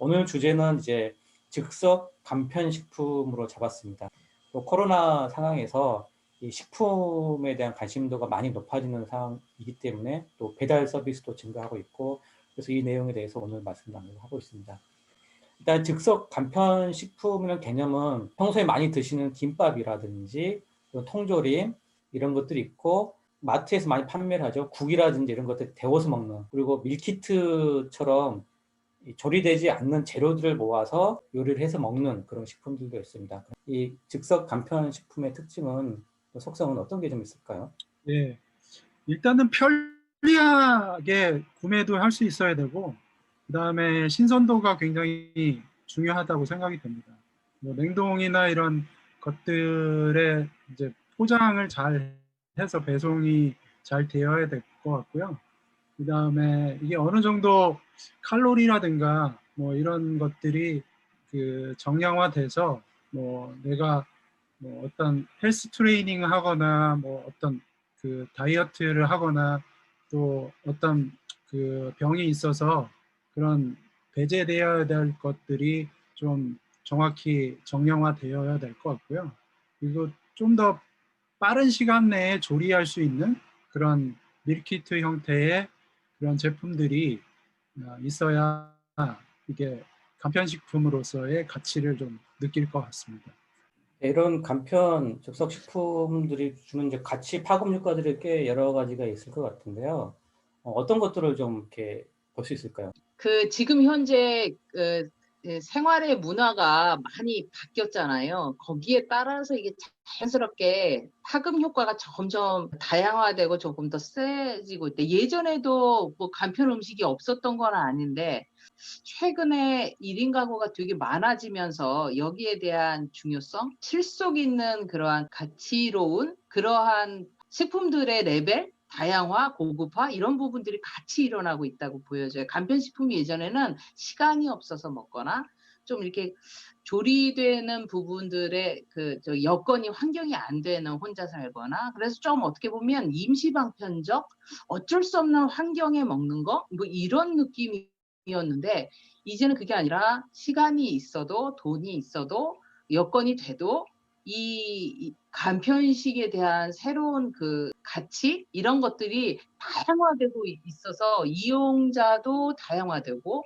오늘 주제는 이제 즉석 간편식품으로 잡았습니다. 또 코로나 상황에서 이 식품에 대한 관심도가 많이 높아지는 상황이기 때문에 또 배달 서비스도 증가하고 있고, 그래서 이 내용에 대해서 오늘 말씀 나누고 하고 있습니다. 일단 즉석 간편식품이라는 개념은 평소에 많이 드시는 김밥이라든지 통조림 이런 것들이 있고, 마트에서 많이 판매를 하죠. 국이라든지 이런 것들 데워서 먹는, 그리고 밀키트처럼 조리되지 않는 재료들을 모아서 요리를 해서 먹는 그런 식품들도 있습니다. 이 즉석 간편식품의 특징은, 속성은 어떤 게 좀 있을까요? 네, 일단은 편리하게 구매도 할 수 있어야 되고, 그 다음에 신선도가 굉장히 중요하다고 생각이 됩니다. 뭐 냉동이나 이런 것들의 이제 포장을 잘 해서 배송이 잘 되어야 될 것 같고요. 그 다음에 이게 어느 정도 칼로리라든가 뭐 이런 것들이 그 정량화돼서 뭐 내가 뭐 어떤 헬스 트레이닝을 하거나 뭐 어떤 그 다이어트를 하거나 또 어떤 그 병이 있어서 그런 배제되어야 될 것들이 좀 정확히 정량화되어야 될 것 같고요. 그리고 좀 더 빠른 시간 내에 조리할 수 있는 그런 밀키트 형태의 그런 제품들이 있어야 이게 간편식품으로서의 가치를 좀 느낄 것 같습니다. 이런 간편 즉석 식품들이 주는 이제 가치 파급 효과들이 꽤 여러 가지가 있을 것 같은데요. 어떤 것들을 좀 이렇게 볼 수 있을까요? 지금 현재 생활의 문화가 많이 바뀌었잖아요. 거기에 따라서 이게 자연스럽게 파급 효과가 점점 다양화되고 조금 더 세지고 있대. 예전에도 뭐 간편 음식이 없었던 건 아닌데 최근에 1인 가구가 되게 많아지면서 여기에 대한 중요성, 실속 있는 그러한 가치로운 그러한 식품들의 레벨, 다양화, 고급화 이런 부분들이 같이 일어나고 있다고 보여져요. 간편식품이 예전에는 시간이 없어서 먹거나 좀 이렇게 조리되는 부분들의 여건이 환경이 안 되는 혼자 살거나 그래서 좀 어떻게 보면 임시방편적 어쩔 수 없는 환경에 먹는 거 뭐 이런 느낌이었는데 이제는 그게 아니라 시간이 있어도 돈이 있어도 여건이 돼도 이 간편식에 대한 새로운 그 가치 이런 것들이 다양화되고 있어서 이용자도 다양화되고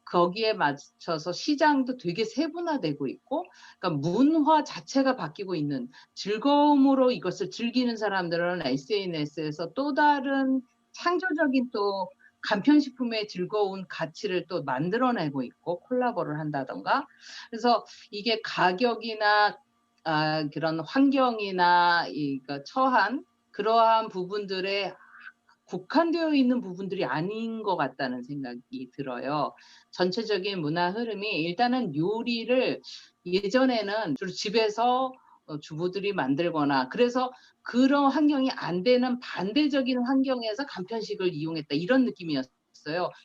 거기에 맞춰서 시장도 되게 세분화되고 있고 그러니까 문화 자체가 바뀌고 있는 즐거움으로 이것을 즐기는 사람들은 SNS에서 또 다른 창조적인 또 간편식품의 즐거운 가치를 또 만들어내고 있고 콜라보를 한다던가 그래서 이게 가격이나 그런 환경이나 처한 그러한 부분들에 국한되어 있는 부분들이 아닌 것 같다는 생각이 들어요. 전체적인 문화 흐름이 일단은 요리를 예전에는 주로 집에서 주부들이 만들거나 그래서 그런 환경이 안 되는 반대적인 환경에서 간편식을 이용했다 이런 느낌이었어요.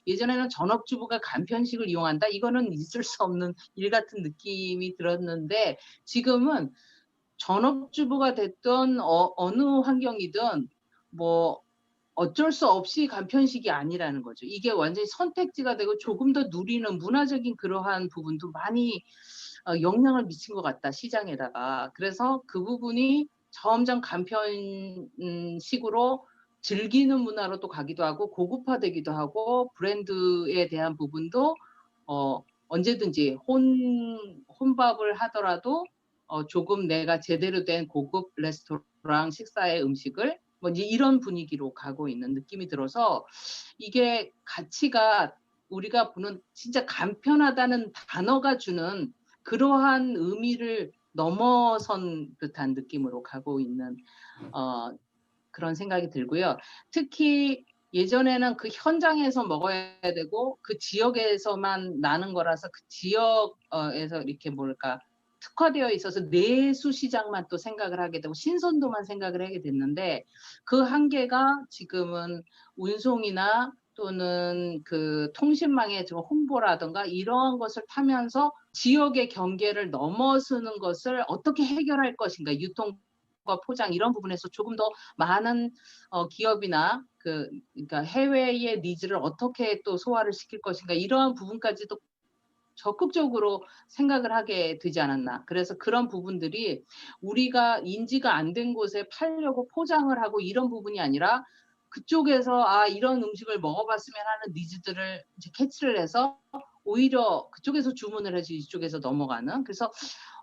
예전에는 전업주부가 간편식을 이용한다 이거는 있을 수 없는 일 같은 느낌이 들었는데 지금은 전업주부가 됐든 어느 환경이든 뭐 어쩔 수 없이 간편식이 아니라는 거죠. 이게 완전히 선택지가 되고 조금 더 누리는 문화적인 그러한 부분도 많이 영향을 미친 것 같다, 시장에다가. 그래서 그 부분이 점점 간편식으로 즐기는 문화로 또 가기도 하고 고급화되기도 하고 브랜드에 대한 부분도 언제든지 혼밥을 하더라도 조금 내가 제대로 된 고급 레스토랑 식사의 음식을 뭐 이제 이런 분위기로 가고 있는 느낌이 들어서 이게 가치가 우리가 보는 진짜 간편하다는 단어가 주는 그러한 의미를 넘어선 듯한 느낌으로 가고 있는 그런 생각이 들고요. 특히 예전에는 그 현장에서 먹어야 되고 그 지역에서만 나는 거라서 그 지역에서 이렇게 뭘까 특화되어 있어서 내수 시장만 또 생각을 하게 되고 신선도만 생각을 하게 됐는데 그 한계가 지금은 운송이나 또는 그 통신망의 홍보라든가 이러한 것을 타면서 지역의 경계를 넘어서는 것을 어떻게 해결할 것인가 유통과 포장 이런 부분에서 조금 더 많은 기업이나 그러니까 해외의 니즈를 어떻게 또 소화를 시킬 것인가 이러한 부분까지도 적극적으로 생각을 하게 되지 않았나. 그래서 그런 부분들이 우리가 인지가 안 된 곳에 팔려고 포장을 하고 이런 부분이 아니라 그쪽에서 이런 음식을 먹어봤으면 하는 니즈들을 이제 캐치를 해서 오히려 그쪽에서 주문을 해서 이쪽에서 넘어가는. 그래서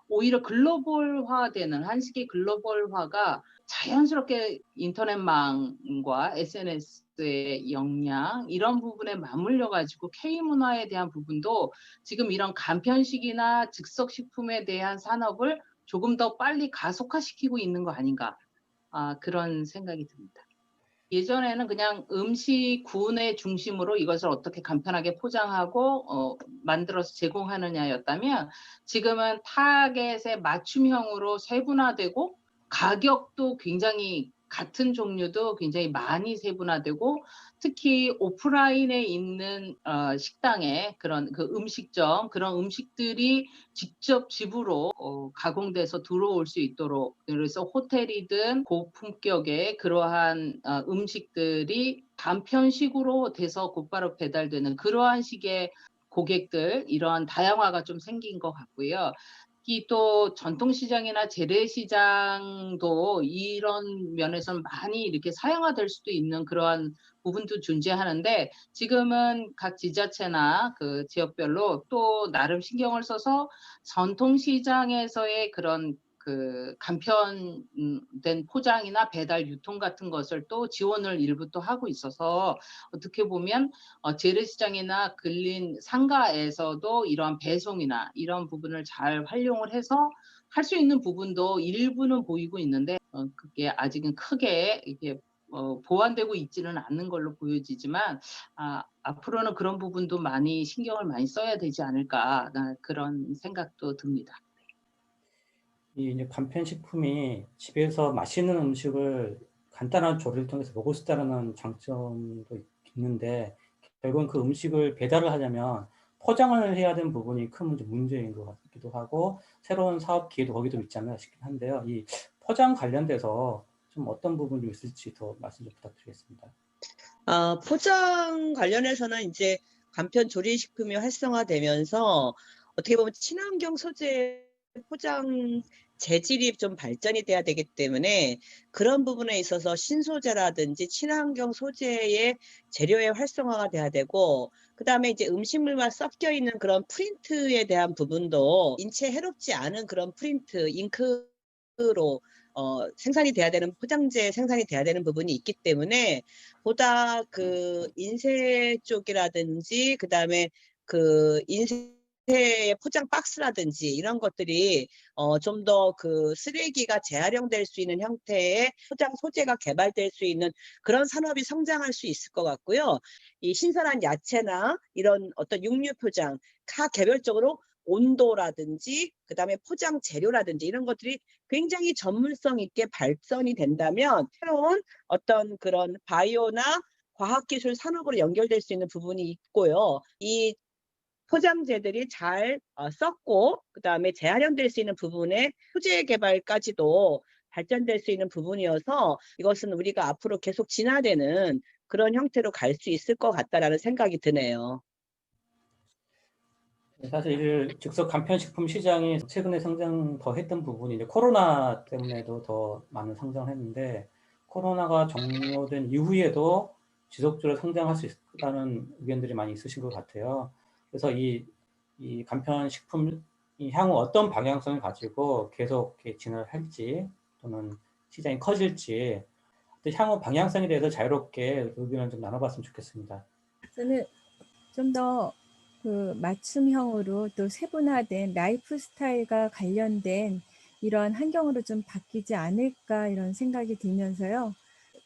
오히려 글로벌화되는 한식의 글로벌화가 자연스럽게 인터넷망과 SNS의 역량 이런 부분에 맞물려 가지고 K문화에 대한 부분도 지금 이런 간편식이나 즉석식품에 대한 산업을 조금 더 빨리 가속화시키고 있는 거 아닌가. 그런 생각이 듭니다. 예전에는 그냥 음식 구운의 중심으로 이것을 어떻게 간편하게 포장하고 만들어서 제공하느냐였다면 지금은 타겟의 맞춤형으로 세분화되고 가격도 굉장히 같은 종류도 굉장히 많이 세분화되고 특히 오프라인에 있는 식당에 그런 그 음식점 그런 음식들이 직접 집으로 가공돼서 들어올 수 있도록 그래서 호텔이든 고품격의 그러한 음식들이 간편식으로 돼서 곧바로 배달되는 그러한 식의 고객들 이러한 다양화가 좀 생긴 것 같고요. 특히 또 전통시장이나 재래시장도 이런 면에서는 많이 이렇게 사양화될 수도 있는 그러한 부분도 존재하는데 지금은 각 지자체나 그 지역별로 또 나름 신경을 써서 전통시장에서의 그런 그 간편된 포장이나 배달 유통 같은 것을 또 지원을 일부 또 하고 있어서 어떻게 보면 재래시장이나 근린 상가에서도 이러한 배송이나 이런 부분을 잘 활용을 해서 할 수 있는 부분도 일부는 보이고 있는데 그게 아직은 크게 이게 보완되고 있지는 않는 걸로 보여지지만 앞으로는 그런 부분도 많이 신경을 많이 써야 되지 않을까 그런 생각도 듭니다. 이 이제 간편식품이 집에서 맛있는 음식을 간단한 조리를 통해서 먹을 수 있다는 장점도 있는데 결국은 그 음식을 배달을 하려면 포장을 해야 되는 부분이 큰 문제인 것 같기도 하고 새로운 사업 기회도 거기도 있지 않나 싶긴 한데요. 이 포장 관련돼서 좀 어떤 부분이 좀 있을지 더 말씀 좀 부탁드리겠습니다. 포장 관련해서는 이제 간편 조리식품이 활성화되면서 어떻게 보면 친환경 소재 포장 재질이 좀 발전이 돼야 되기 때문에 그런 부분에 있어서 신소재라든지 친환경 소재의 재료의 활성화가 돼야 되고 그다음에 이제 음식물과 섞여 있는 그런 프린트에 대한 부분도 인체에 해롭지 않은 그런 프린트, 잉크로 생산이 돼야 되는 포장재 생산이 돼야 되는 부분이 있기 때문에 보다 그 인쇄 쪽이라든지 그다음에 그 인쇄의 포장 박스라든지 이런 것들이 좀 더 그 쓰레기가 재활용될 수 있는 형태의 포장 소재가 개발될 수 있는 그런 산업이 성장할 수 있을 것 같고요. 이 신선한 야채나 이런 어떤 육류 포장 각 개별적으로 온도라든지 그다음에 포장 재료라든지 이런 것들이 굉장히 전문성 있게 발전이 된다면 새로운 어떤 그런 바이오나 과학기술 산업으로 연결될 수 있는 부분이 있고요. 이 포장재들이 잘 썩고 그다음에 재활용될 수 있는 부분의 소재 개발까지도 발전될 수 있는 부분이어서 이것은 우리가 앞으로 계속 진화되는 그런 형태로 갈 수 있을 것 같다라는 생각이 드네요. 사실 즉석 간편식품 시장이 최근에 성장 더 했던 부분이 이제 코로나 때문에도 더 많은 성장을 했는데 코로나가 종료된 이후에도 지속적으로 성장할 수 있다는 의견들이 많이 있으신 것 같아요. 그래서 이 간편식품이 향후 어떤 방향성을 가지고 계속 이렇게 진화를 할지 또는 시장이 커질지 향후 방향성에 대해서 자유롭게 의견을 좀 나눠봤으면 좋겠습니다. 저는 좀 더 그 맞춤형으로 또 세분화된 라이프 스타일과 관련된 이런 환경으로 좀 바뀌지 않을까 이런 생각이 들면서요.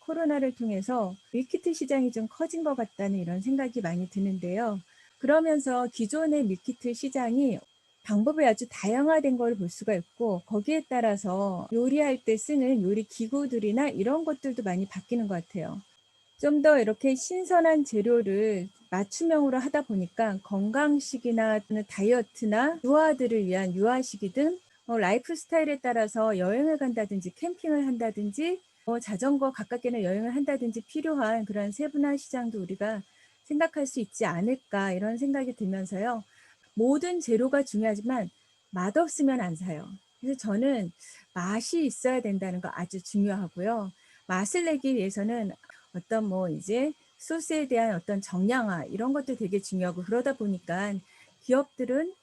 코로나를 통해서 밀키트 시장이 좀 커진 것 같다는 이런 생각이 많이 드는데요. 그러면서 기존의 밀키트 시장이 방법이 아주 다양화된 걸 볼 수가 있고 거기에 따라서 요리할 때 쓰는 요리 기구들이나 이런 것들도 많이 바뀌는 것 같아요. 좀 더 이렇게 신선한 재료를 맞춤형으로 하다 보니까 건강식이나 또는 다이어트나 유아들을 위한 유아식이든 라이프 스타일에 따라서 여행을 간다든지 캠핑을 한다든지 자전거 가깝게나 여행을 한다든지 필요한 그런 세분화 시장도 우리가 생각할 수 있지 않을까 이런 생각이 들면서요. 모든 재료가 중요하지만 맛없으면 안 사요. 그래서 저는 맛이 있어야 된다는 거 아주 중요하고요. 맛을 내기 위해서는 어떤 뭐 이제 소스에 대한 어떤 정량화 이런 것도 되게 중요하고 그러다 보니까 기업들은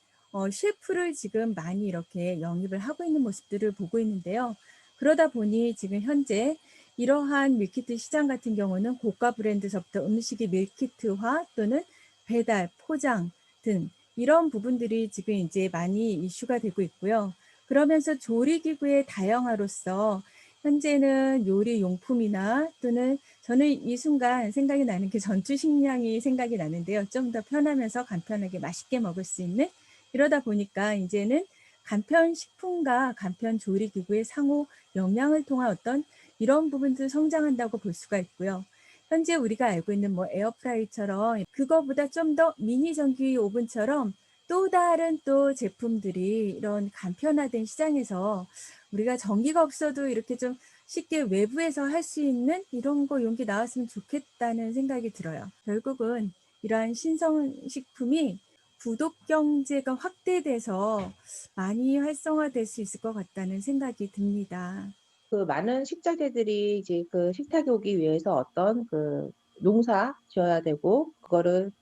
셰프를 지금 많이 이렇게 영입을 하고 있는 모습들을 보고 있는데요. 그러다 보니 지금 현재 이러한 밀키트 시장 같은 경우는 고가 브랜드서부터 음식이 밀키트화 또는 배달, 포장 등 이런 부분들이 지금 이제 많이 이슈가 되고 있고요. 그러면서 조리기구의 다양화로서 현재는 요리 용품이나 또는 저는 이 순간 생각이 나는 게 전투식량이 생각이 나는데요. 좀 더 편하면서 간편하게 맛있게 먹을 수 있는 이러다 보니까 이제는 간편식품과 간편조리기구의 상호 영향을 통한 어떤 이런 부분도 성장한다고 볼 수가 있고요. 현재 우리가 알고 있는 뭐 에어프라이처럼 그거보다 좀 더 미니 전기 오븐처럼 또 다른 또 제품들이 이런 간편화된 시장에서 우리가 전기가 없어도 이렇게 좀 쉽게 외부에서 할 수 있는 이런 거 용기 나왔으면 좋겠다는 생각이 들어요. 결국은 이러한 신성식품이 구독 경제가 확대돼서 많이 활성화될 수 있을 것 같다는 생각이 듭니다. 그 많은 식자재들이 이제 그 식탁에 오기 위해서 어떤 그 농사 지어야 되고 그거를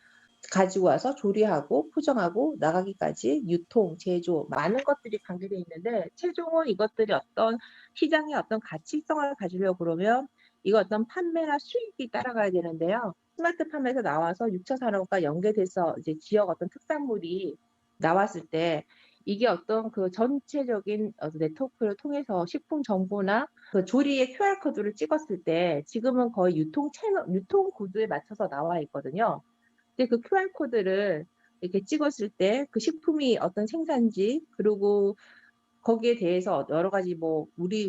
가지고 와서 조리하고 포장하고 나가기까지 유통, 제조 많은 것들이 관계돼 있는데 최종은 이것들이 어떤 시장의 어떤 가치성을 가지려고 그러면 이거 어떤 판매나 수익이 따라가야 되는데요. 스마트팜에서 나와서 6차 산업과 연계돼서 이제 지역 어떤 특산물이 나왔을 때 이게 어떤 그 전체적인 네트워크를 통해서 식품 정보나 그 조리의 QR 코드를 찍었을 때 지금은 거의 유통 채널, 유통 코드에 맞춰서 나와 있거든요. 근데 그 QR 코드를 이렇게 찍었을 때 그 식품이 어떤 생산지 그리고 거기에 대해서 여러 가지 뭐 우리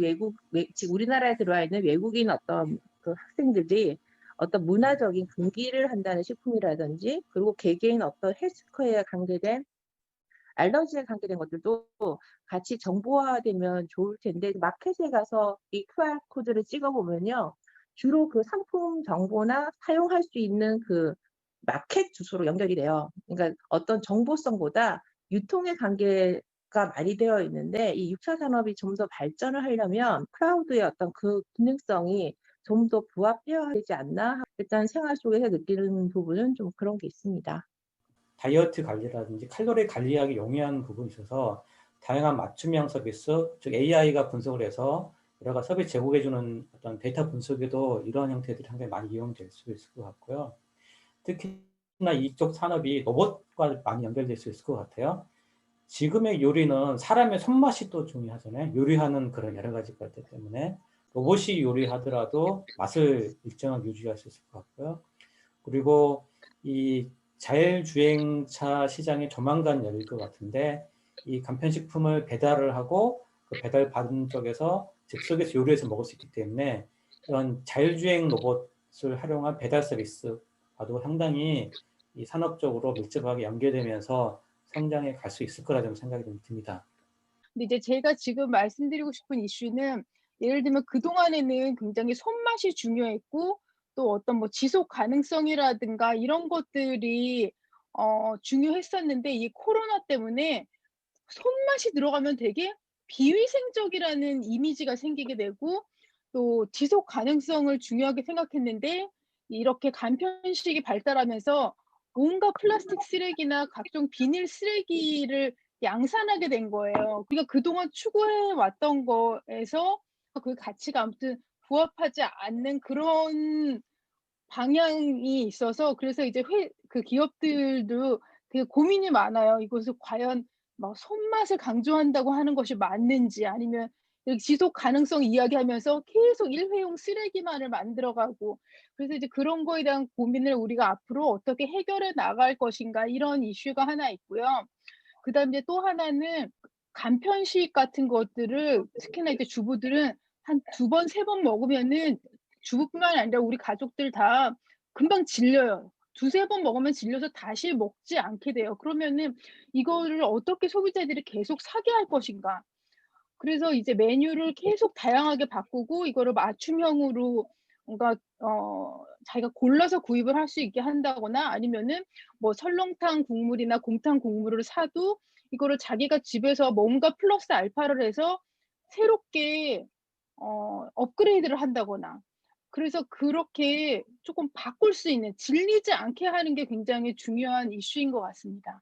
지금 우리나라에 들어와 있는 외국인 어떤 그 학생들이 어떤 문화적인 금기를 한다는 식품이라든지 그리고 개개인 어떤 헬스케어에 관계된 알러지에 관계된 것들도 같이 정보화되면 좋을 텐데 마켓에 가서 이 QR 코드를 찍어보면요. 주로 그 상품 정보나 사용할 수 있는 그 마켓 주소로 연결이 돼요. 그러니까 어떤 정보성보다 유통의 관계가 많이 되어 있는데 이 6차 산업이 좀 더 발전을 하려면 클라우드의 어떤 그 기능성이 좀 더 부합해야 되지 않나? 일단 생활 속에서 느끼는 부분은 좀 그런 게 있습니다. 다이어트 관리라든지 칼로리 관리하기 용이한 부분이 있어서 다양한 맞춤형 서비스, 즉 AI가 분석을 해서 여러 가지 서비스 제공해주는 어떤 데이터 분석에도 이런 형태들이 상당히 많이 이용될 수 있을 것 같고요. 특히나 이쪽 산업이 로봇과 많이 연결될 수 있을 것 같아요. 지금의 요리는 사람의 손맛이 또 중요하잖아요. 요리하는 그런 여러 가지 것들 때문에 로봇이 요리하더라도 맛을 일정하게 유지할 수 있을 것 같고요. 그리고 이 자율주행차 시장이 조만간 열릴 것 같은데 이 간편식품을 배달을 하고 그 배달 받은 쪽에서 즉석에서 요리해서 먹을 수 있기 때문에 이런 자율주행 로봇을 활용한 배달 서비스와도 상당히 이 산업적으로 밀접하게 연계되면서 성장해 갈 수 있을 거라는 생각이 좀 듭니다. 근데 이제 제가 지금 말씀드리고 싶은 이슈는 예를 들면 그동안에는 굉장히 손맛이 중요했고 또 어떤 뭐 지속 가능성이라든가 이런 것들이 중요했었는데 이 코로나 때문에 손맛이 들어가면 되게 비위생적이라는 이미지가 생기게 되고 또 지속 가능성을 중요하게 생각했는데 이렇게 간편식이 발달하면서 온갖 플라스틱 쓰레기나 각종 비닐 쓰레기를 양산하게 된 거예요. 우리가 그동안 추구해 왔던 거에서 그 가치가 아무튼 부합하지 않는 그런 방향이 있어서 그래서 이제 그 기업들도 되게 고민이 많아요. 이것을 과연 막 손맛을 강조한다고 하는 것이 맞는지 아니면 이렇게 지속 가능성 이야기하면서 계속 일회용 쓰레기만을 만들어 가고 그래서 이제 그런 거에 대한 고민을 우리가 앞으로 어떻게 해결해 나갈 것인가 이런 이슈가 하나 있고요. 그다음에 이제 또 하나는 간편식 같은 것들을 특히나 이제 주부들은 한 2번, 3번 먹으면은 주부뿐만이 아니라 우리 가족들 다 금방 질려요. 2-3번 먹으면 질려서 다시 먹지 않게 돼요. 그러면은 이거를 어떻게 소비자들이 계속 사게 할 것인가. 그래서 이제 메뉴를 계속 다양하게 바꾸고 이거를 맞춤형으로 뭔가 자기가 골라서 구입을 할 수 있게 한다거나 아니면은 뭐 설렁탕 국물이나 곰탕 국물을 사도 이거를 자기가 집에서 뭔가 플러스 알파를 해서 새롭게 업그레이드를 한다거나 그래서 그렇게 조금 바꿀 수 있는 질리지 않게 하는 게 굉장히 중요한 이슈인 것 같습니다.